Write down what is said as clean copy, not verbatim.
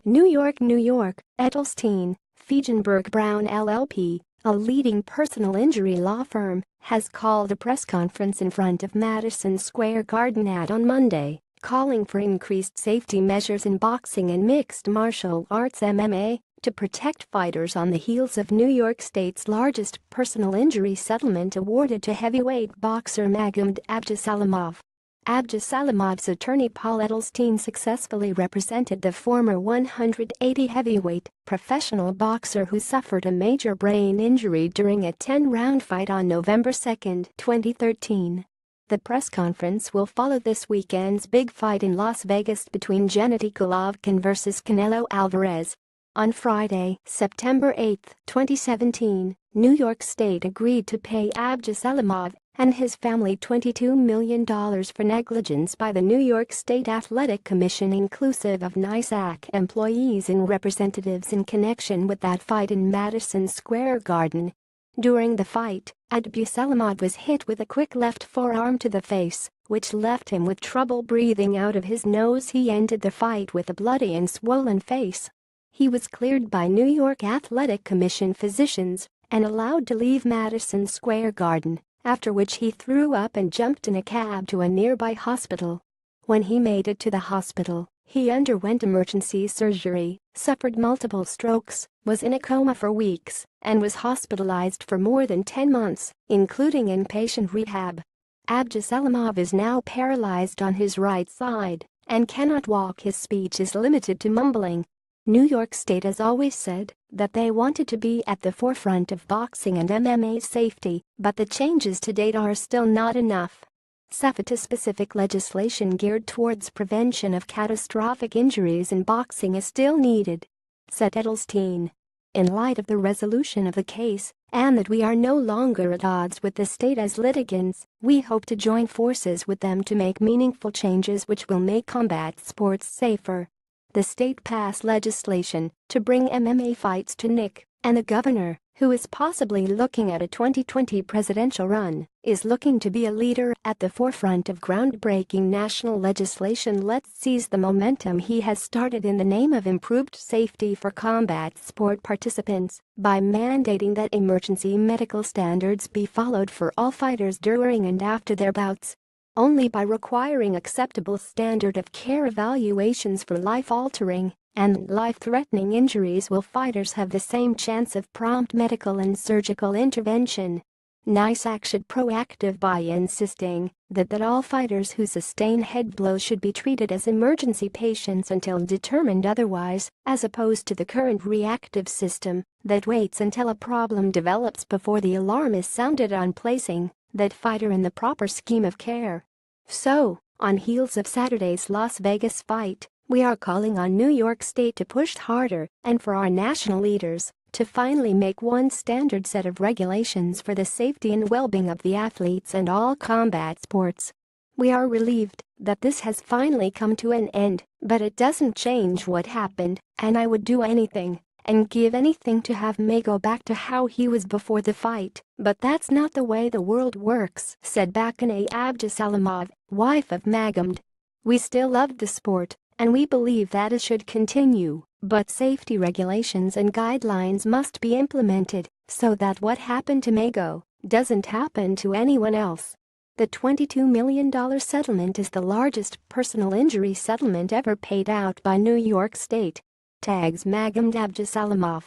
New York, New York. Edelstein, Faegenburg Brown LLP, a leading personal injury law firm, has called a press conference in front of Madison Square Garden on Monday, calling for increased safety measures in boxing and mixed martial arts (MMA) to protect fighters on the heels of New York State's largest personal injury settlement awarded to heavyweight boxer Magomed Abdussalamov. Abdusalamov's attorney Paul Edelstein successfully represented the former 180 heavyweight professional boxer who suffered a major brain injury during a 10-round fight on November 2, 2013. The press conference will follow this weekend's big fight in Las Vegas between Gennady Golovkin vs. Canelo Alvarez. On Friday, September 8, 2017, New York State agreed to pay Abdusalamov and his family $22 million for negligence by the New York State Athletic Commission inclusive of NYSAC employees and representatives in connection with that fight in Madison Square Garden. During the fight, Abdusalamov was hit with a quick left forearm to the face, which left him with trouble breathing out of his nose. He ended the fight with a bloody and swollen face. He was cleared by New York Athletic Commission physicians and allowed to leave Madison Square Garden, after which he threw up and jumped in a cab to a nearby hospital. When he made it to the hospital, he underwent emergency surgery, suffered multiple strokes, was in a coma for weeks, and was hospitalized for more than 10 months, including inpatient rehab. Abdusalamov is now paralyzed on his right side and cannot walk. His speech is limited to mumbling. New York State has always said that they wanted to be at the forefront of boxing and MMA safety, but the changes to date are still not enough. Safety-specific legislation geared towards prevention of catastrophic injuries in boxing is still needed, said Edelstein. In light of the resolution of the case, and that we are no longer at odds with the state as litigants, we hope to join forces with them to make meaningful changes which will make combat sports safer. The state passed legislation to bring MMA fights to Nick, and the governor, who is possibly looking at a 2020 presidential run, is looking to be a leader at the forefront of groundbreaking national legislation. Let's seize the momentum he has started in the name of improved safety for combat sport participants by mandating that emergency medical standards be followed for all fighters during and after their bouts. Only by requiring acceptable standard of care evaluations for life-altering and life-threatening injuries will fighters have the same chance of prompt medical and surgical intervention. NYSAC should proactive by insisting that all fighters who sustain head blows should be treated as emergency patients until determined otherwise, as opposed to the current reactive system that waits until a problem develops before the alarm is sounded on placing that fighter in the proper scheme of care. So, on heels of Saturday's Las Vegas fight, we are calling on New York State to push harder and for our national leaders to finally make one standard set of regulations for the safety and well-being of the athletes and all combat sports. We are relieved that this has finally come to an end, but it doesn't change what happened, and I would do anything and give anything to have May go back to how he was before the fight, but that's not the way the world works, said Bakaneh Abdusalamov, wife of Magomed. We still love the sport, and we believe that it should continue, but safety regulations and guidelines must be implemented so that what happened to Mago doesn't happen to anyone else. The $22 million settlement is the largest personal injury settlement ever paid out by New York State. Tags Magomed Abdusalamov.